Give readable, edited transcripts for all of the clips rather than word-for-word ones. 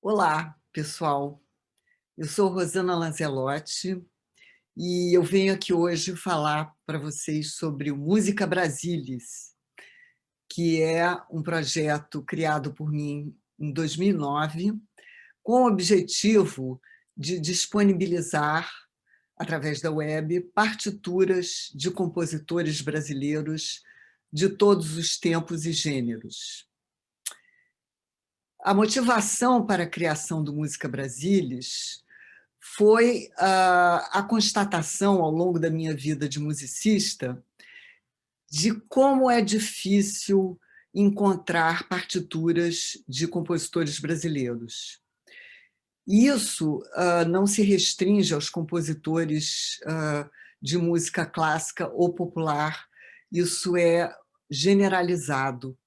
Olá, pessoal. Eu sou Rosana Lanzelotti e eu venho aqui hoje falar para vocês sobre o Música Brasilis, que é um projeto criado por mim em 2009, com o objetivo de disponibilizar, através da web, partituras de compositores brasileiros de todos os tempos e gêneros. A motivação para a criação do Música Brasilis foi a constatação, ao longo da minha vida de musicista, de como é difícil encontrar partituras de compositores brasileiros. Isso não se restringe aos compositores de música clássica ou popular, isso é generalizado.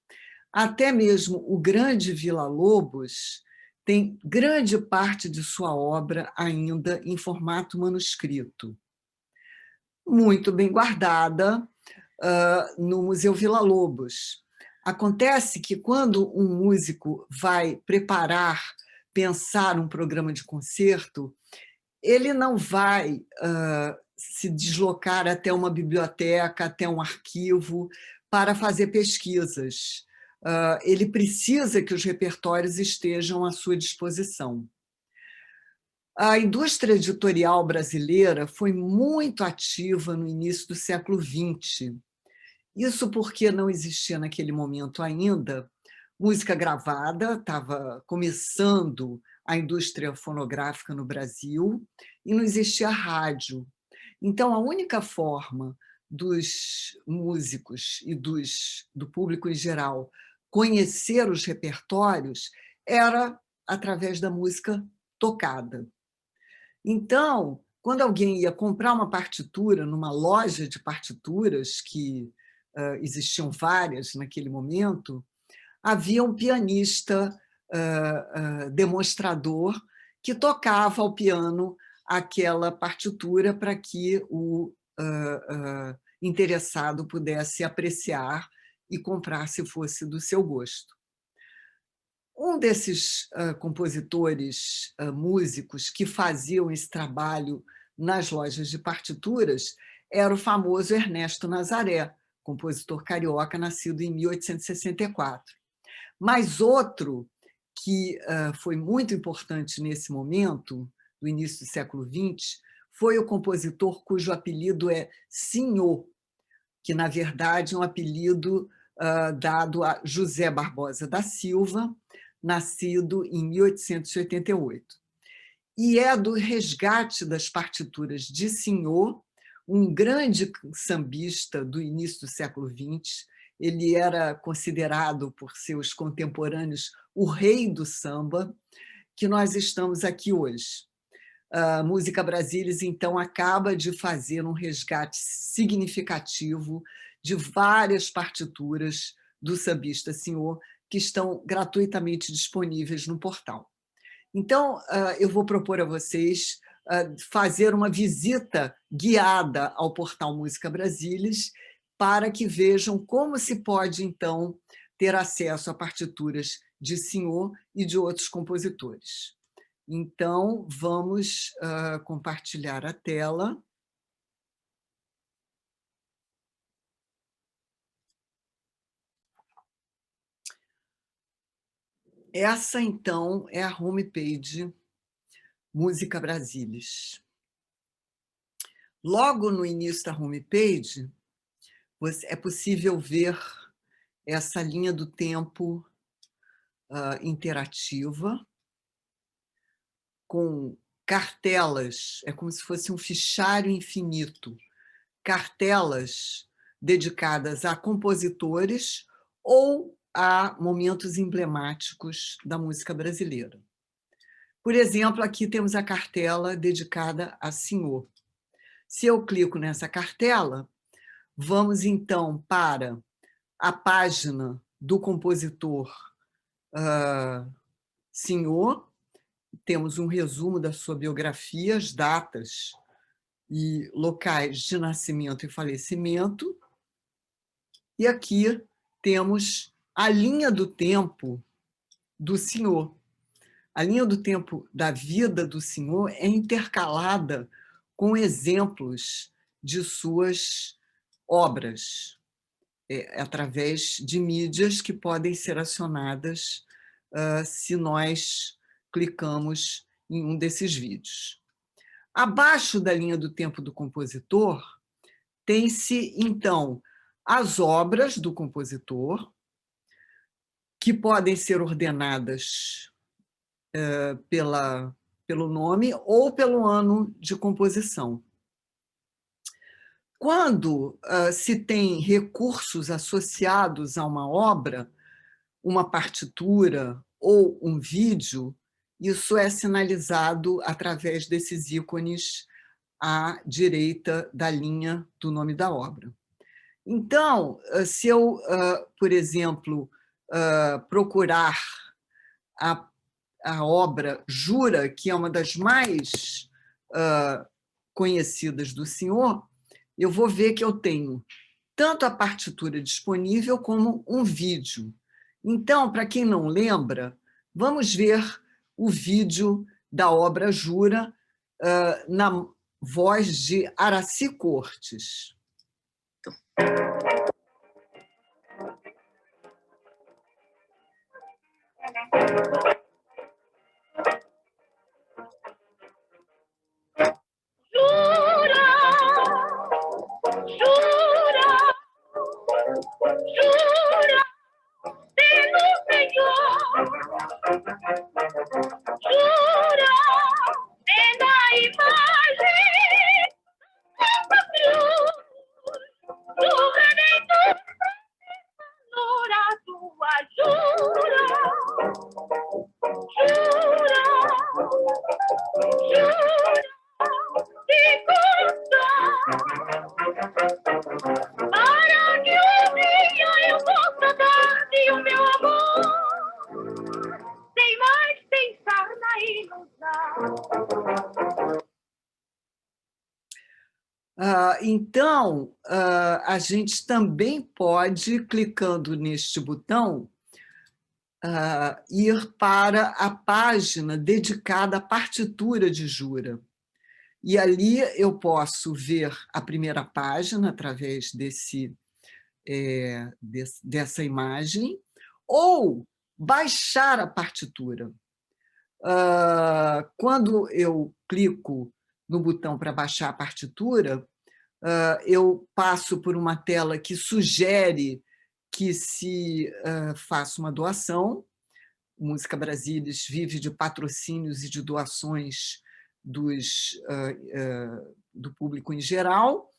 Até mesmo o grande Villa-Lobos tem grande parte de sua obra ainda em formato manuscrito, muito bem guardada no Museu Villa-Lobos. Acontece que quando um músico vai pensar um programa de concerto, ele não vai se deslocar até uma biblioteca, até um arquivo, para fazer pesquisas. Ele precisa que os repertórios estejam à sua disposição. A indústria editorial brasileira foi muito ativa no início do século XX. Isso porque não existia naquele momento ainda música gravada, estava começando a indústria fonográfica no Brasil, e não existia rádio. Então, a única forma dos músicos e do público em geral conhecer os repertórios era através da música tocada. Então, quando alguém ia comprar uma partitura numa loja de partituras, que existiam várias naquele momento, havia um pianista demonstrador que tocava ao piano aquela partitura para que o interessado pudesse apreciar e comprar se fosse do seu gosto. Um desses compositores, músicos que faziam esse trabalho nas lojas de partituras era o famoso Ernesto Nazaré, compositor carioca, nascido em 1864. Mas outro que foi muito importante nesse momento, no início do século XX, foi o compositor cujo apelido é Senhor, que, na verdade, é um apelido dado a José Barbosa da Silva, nascido em 1888. E é do resgate das partituras de Senhor, um grande sambista do início do século XX. Ele era considerado por seus contemporâneos o rei do samba, que nós estamos aqui hoje. A Música Brasilis, então, acaba de fazer um resgate significativo de várias partituras do sambista Senhor, que estão gratuitamente disponíveis no portal. Então, eu vou propor a vocês fazer uma visita guiada ao portal Música Brasilis, para que vejam como se pode, então, ter acesso a partituras de Senhor e de outros compositores. Então, vamos compartilhar a tela. Essa, então, é a homepage Música Brasilis. Logo no início da homepage, é possível ver essa linha do tempo interativa, com cartelas, é como se fosse um fichário infinito, cartelas dedicadas a compositores ou a momentos emblemáticos da música brasileira. Por exemplo, aqui temos a cartela dedicada a Senhor. Se eu clico nessa cartela, vamos então para a página do compositor Senhor. Temos um resumo da sua biografia, as datas e locais de nascimento e falecimento. E aqui temos a linha do tempo do Senhor. A linha do tempo da vida do senhor é intercalada com exemplos de suas obras, através de mídias que podem ser acionadas se nós clicamos em um desses vídeos. Abaixo da linha do tempo do compositor, tem-se, então, as obras do compositor, que podem ser ordenadas pelo nome ou pelo ano de composição. Quando se tem recursos associados a uma obra, uma partitura ou um vídeo, isso é sinalizado através desses ícones à direita da linha do nome da obra. Então, se eu, por exemplo, procurar a obra Jura, que é uma das mais conhecidas do senhor, eu vou ver que eu tenho tanto a partitura disponível como um vídeo. Então, para quem não lembra, vamos ver o vídeo da obra Jura na voz de Araci Cortes. Então, a gente também pode, clicando neste botão, ir para a página dedicada à partitura de Jura. E ali eu posso ver a primeira página através dessa imagem, ou baixar a partitura. Quando eu clico no botão para baixar a partitura, eu passo por uma tela que sugere que se faça uma doação. Música Brasilis vive de patrocínios e de doações do público em geral,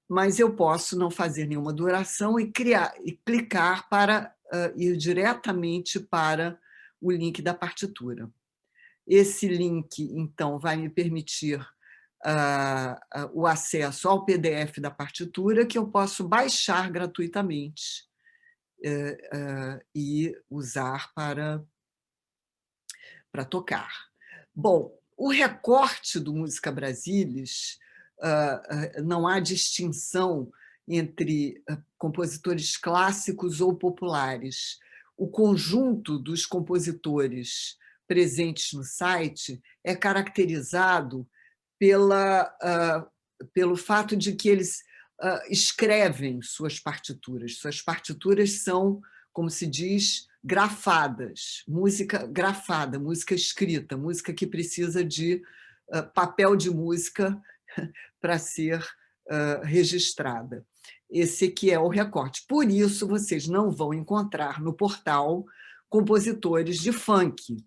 mas eu posso não fazer nenhuma doação e clicar para ir diretamente para o link da partitura. Esse link, então, vai me permitir o acesso ao PDF da partitura, que eu posso baixar gratuitamente e usar para tocar. Bom, o recorte do Música Brasilis, não há distinção entre compositores clássicos ou populares. O conjunto dos compositores presentes no site é caracterizado pelo fato de que eles escrevem suas partituras. Suas partituras são, como se diz, grafadas, música grafada, música escrita, música que precisa de papel de música para ser registrada. Esse aqui é o recorte. Por isso, vocês não vão encontrar no portal compositores de funk,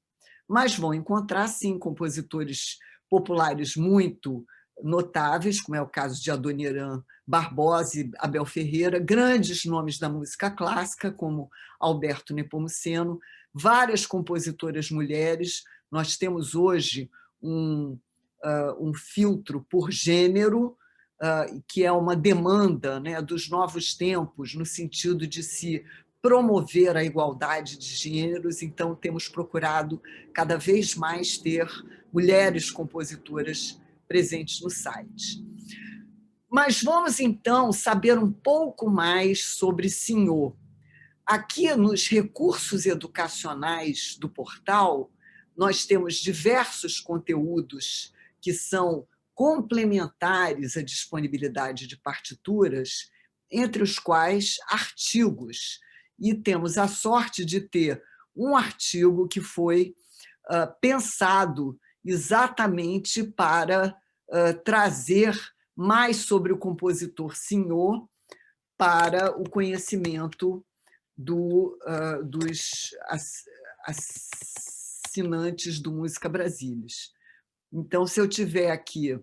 mas vão encontrar, sim, compositores populares muito notáveis, como é o caso de Adoniran Barbosa e Abel Ferreira, grandes nomes da música clássica, como Alberto Nepomuceno, várias compositoras mulheres. Nós temos hoje um filtro por gênero, que é uma demanda, né, dos novos tempos, no sentido de se promover a igualdade de gêneros. Então, temos procurado cada vez mais ter mulheres compositoras presentes no site. Mas vamos, então, saber um pouco mais sobre Senhor. Aqui, nos recursos educacionais do portal, nós temos diversos conteúdos que são complementares à disponibilidade de partituras, entre os quais artigos. E temos a sorte de ter um artigo que foi pensado exatamente para trazer mais sobre o compositor Senhor para o conhecimento dos assinantes do Música Brasilis. Então, se eu tiver aqui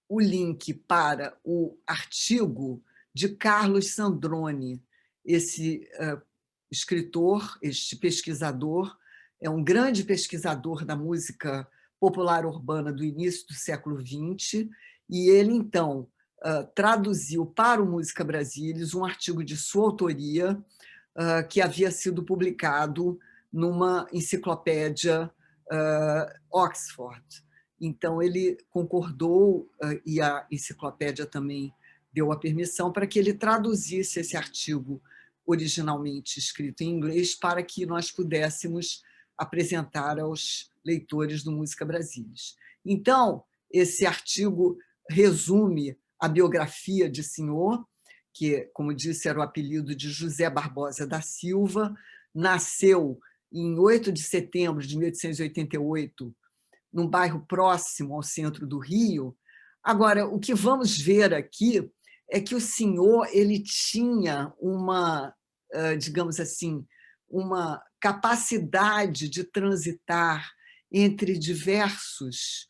o link para o artigo de Carlos Sandrone, esse escritor, este pesquisador, é um grande pesquisador da música popular urbana do início do século XX, e ele, então, traduziu para o Música Brasilis um artigo de sua autoria que havia sido publicado numa enciclopédia Oxford. Então, ele concordou, e a enciclopédia também deu a permissão para que ele traduzisse esse artigo originalmente escrito em inglês para que nós pudéssemos apresentar aos leitores do Música Brasilis. Então, esse artigo resume a biografia de Senhor, que, como disse, era o apelido de José Barbosa da Silva, nasceu em 8 de setembro de 1888, num bairro próximo ao centro do Rio. Agora, o que vamos ver aqui é que o Senhor ele tinha uma, digamos assim, uma capacidade de transitar entre diversos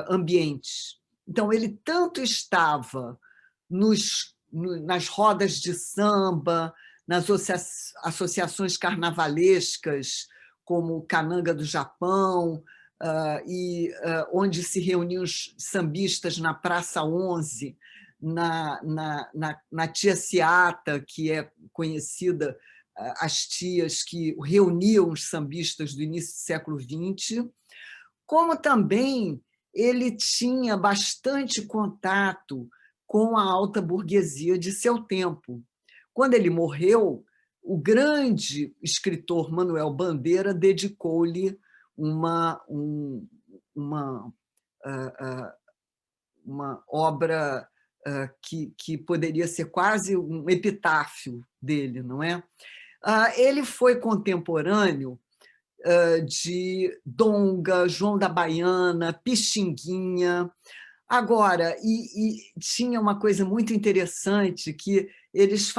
ambientes. Então, ele tanto estava nas rodas de samba, nas associações carnavalescas, como Cananga do Japão, onde se reuniam os sambistas na Praça 11, na Tia Seata, que é conhecida, as tias que reuniam os sambistas do início do século XX, como também ele tinha bastante contato com a alta burguesia de seu tempo. Quando ele morreu, o grande escritor Manuel Bandeira dedicou-lhe uma obra que poderia ser quase um epitáfio dele, não é? Ele foi contemporâneo de Donga, João da Baiana, Pixinguinha. Agora, e tinha uma coisa muito interessante que eles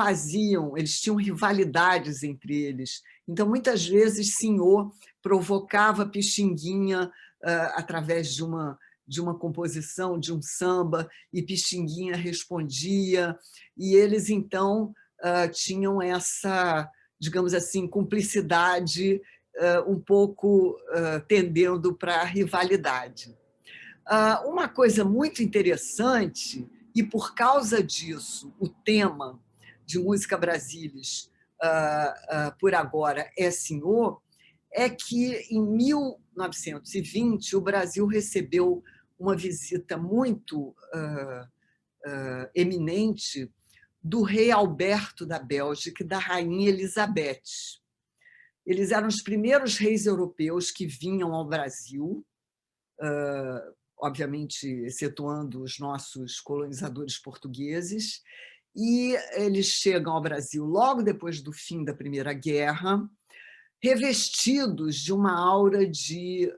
tinham rivalidades entre eles. Então, muitas vezes, Senhor provocava Pixinguinha através de uma composição, de um samba, e Pixinguinha respondia, e eles, então, tinham essa, digamos assim, cumplicidade um pouco tendendo para a rivalidade. Uma coisa muito interessante, e por causa disso, o tema de Música Brasilis, por agora, é Senhor, é que, em 1920, o Brasil recebeu uma visita muito eminente do rei Alberto da Bélgica e da rainha Elizabeth. Eles eram os primeiros reis europeus que vinham ao Brasil, obviamente excetuando os nossos colonizadores portugueses, e eles chegam ao Brasil logo depois do fim da Primeira Guerra, revestidos de uma aura de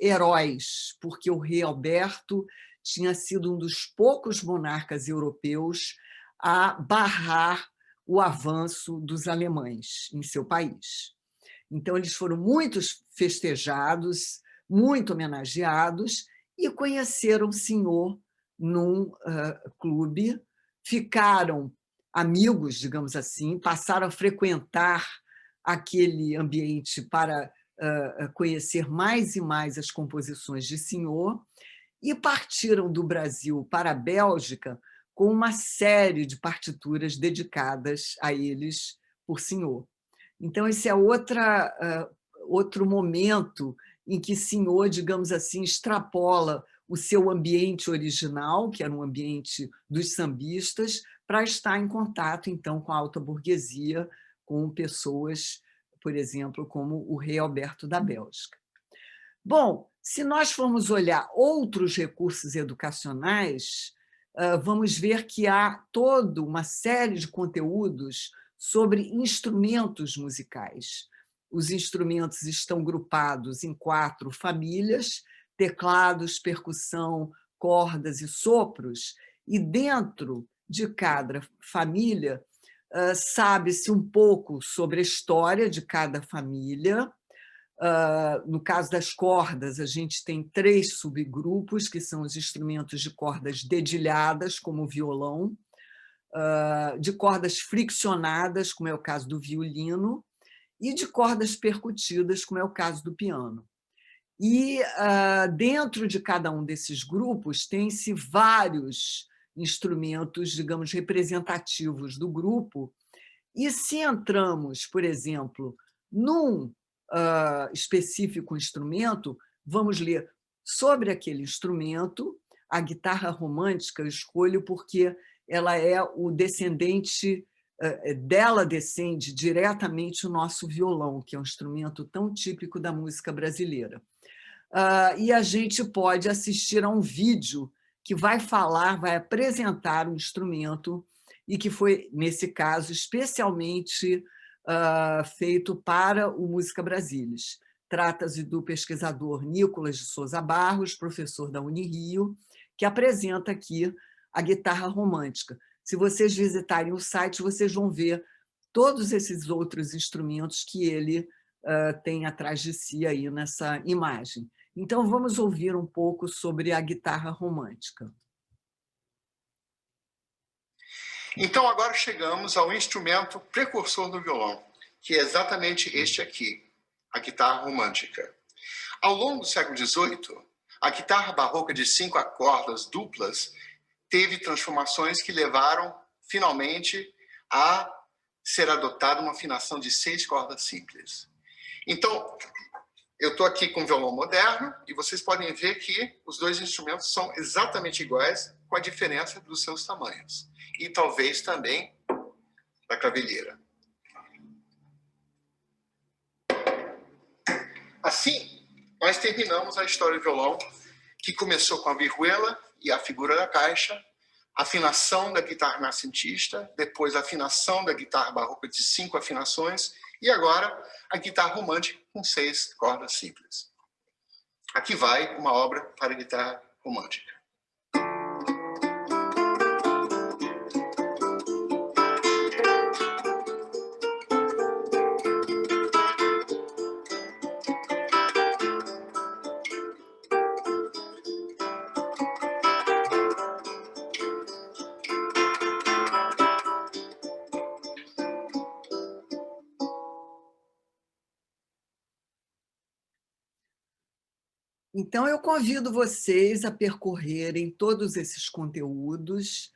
heróis, porque o rei Alberto tinha sido um dos poucos monarcas europeus a barrar o avanço dos alemães em seu país. Então, eles foram muito festejados, muito homenageados, e conheceram o Senhor num clube, ficaram amigos, digamos assim, passaram a frequentar aquele ambiente para conhecer mais e mais as composições de Senhor, e partiram do Brasil para a Bélgica com uma série de partituras dedicadas a eles por Senhor. Então, esse é outro momento em que Senhor, digamos assim, extrapola o seu ambiente original, que era um ambiente dos sambistas, para estar em contato, então, com a alta burguesia, com pessoas, por exemplo, como o rei Alberto da Bélgica. Bom, se nós formos olhar outros recursos educacionais, vamos ver que há toda uma série de conteúdos sobre instrumentos musicais. Os instrumentos estão grupados em 4 famílias: teclados, percussão, cordas e sopros, e dentro de cada família sabe-se um pouco sobre a história de cada família. No caso das cordas, a gente tem 3 subgrupos, que são os instrumentos de cordas dedilhadas, como o violão, de cordas friccionadas, como é o caso do violino, e de cordas percutidas, como é o caso do piano. E dentro de cada um desses grupos tem-se vários instrumentos, digamos, representativos do grupo, e se entramos, por exemplo, num específico instrumento, vamos ler sobre aquele instrumento. A guitarra romântica eu escolho porque ela é o descendente, dela descende diretamente o nosso violão, que é um instrumento tão típico da música brasileira. E a gente pode assistir a um vídeo que vai falar, vai apresentar o instrumento, e que foi, nesse caso, especialmente feito para o Música Brasilis. Trata-se do pesquisador Nicolas de Souza Barros, professor da Unirio, que apresenta aqui a guitarra romântica. Se vocês visitarem o site, vocês vão ver todos esses outros instrumentos que ele tem atrás de si aí nessa imagem. Então, vamos ouvir um pouco sobre a guitarra romântica. Então, agora chegamos ao instrumento precursor do violão, que é exatamente este aqui, a guitarra romântica. Ao longo do século XVIII, a guitarra barroca de 5 cordas duplas teve transformações que levaram, finalmente, a ser adotada uma afinação de 6 cordas simples. Então, eu estou aqui com o violão moderno e vocês podem ver que os 2 instrumentos são exatamente iguais, com a diferença dos seus tamanhos. E talvez também da cravelheira. Assim, nós terminamos a história do violão, que começou com a vihuela e a figura da caixa, a afinação da guitarra renascentista, depois a afinação da guitarra barroca de 5 afinações, e agora a guitarra romântica com 6 cordas simples. Aqui vai uma obra para guitarra romântica. Então, eu convido vocês a percorrerem todos esses conteúdos,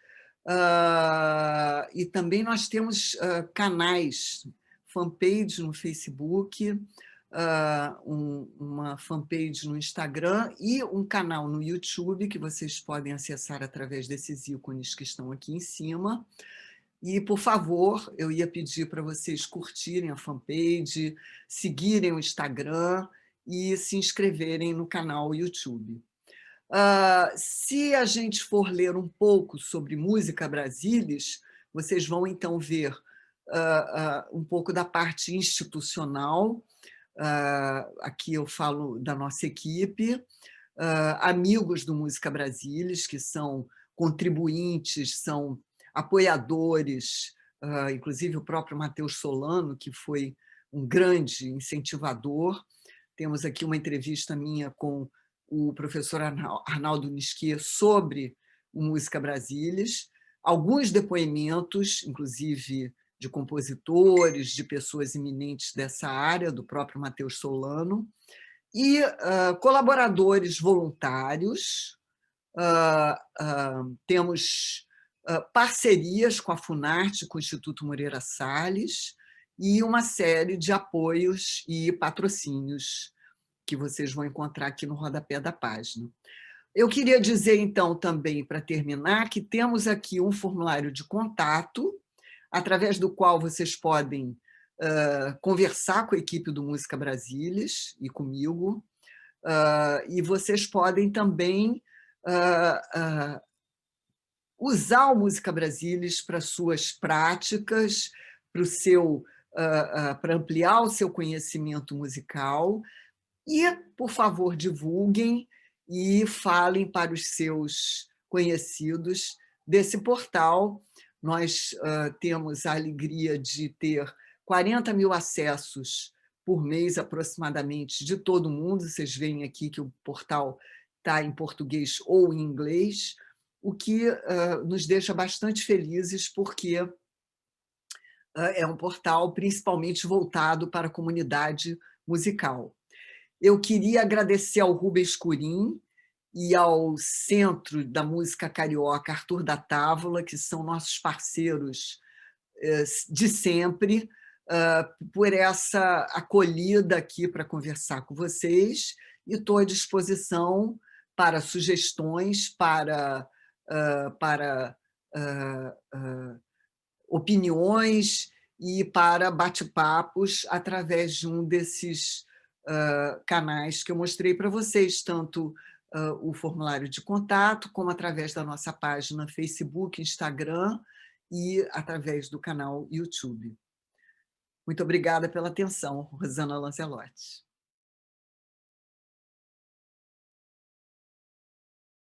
e também nós temos canais, fanpage no Facebook, uma fanpage no Instagram e um canal no YouTube que vocês podem acessar através desses ícones que estão aqui em cima. E, por favor, eu ia pedir para vocês curtirem a fanpage, seguirem o Instagram e se inscreverem no canal YouTube. Se a gente for ler um pouco sobre música brasilis, vocês vão então ver um pouco da parte institucional. Aqui eu falo da nossa equipe, amigos do Música Brasilis, que são contribuintes, são apoiadores, inclusive o próprio Matheus Solano, que foi um grande incentivador. Temos aqui uma entrevista minha com o professor Arnaldo Nisquier sobre o Música Brasilis, alguns depoimentos, inclusive de compositores, de pessoas eminentes dessa área, do próprio Matheus Solano, e colaboradores voluntários. Temos parcerias com a Funarte, com o Instituto Moreira Salles, e uma série de apoios e patrocínios que vocês vão encontrar aqui no rodapé da página. Eu queria dizer, então, também, para terminar, que temos aqui um formulário de contato, através do qual vocês podem conversar com a equipe do Música Brasilis e comigo, e vocês podem também usar o Música Brasilis para suas práticas, para ampliar o seu conhecimento musical. E, por favor, divulguem e falem para os seus conhecidos desse portal. Nós temos a alegria de ter 40 mil acessos por mês, aproximadamente, de todo mundo. Vocês veem aqui que o portal está em português ou em inglês, o que nos deixa bastante felizes, porque é um portal principalmente voltado para a comunidade musical. Eu queria agradecer ao Rubens Curim e ao Centro da Música Carioca Arthur da Távola, que são nossos parceiros de sempre, por essa acolhida aqui para conversar com vocês, e estou à disposição para sugestões, para opiniões e para bate-papos através de um desses canais que eu mostrei para vocês, tanto o formulário de contato, como através da nossa página Facebook, Instagram e através do canal YouTube. Muito obrigada pela atenção, Rosana Lancelotti.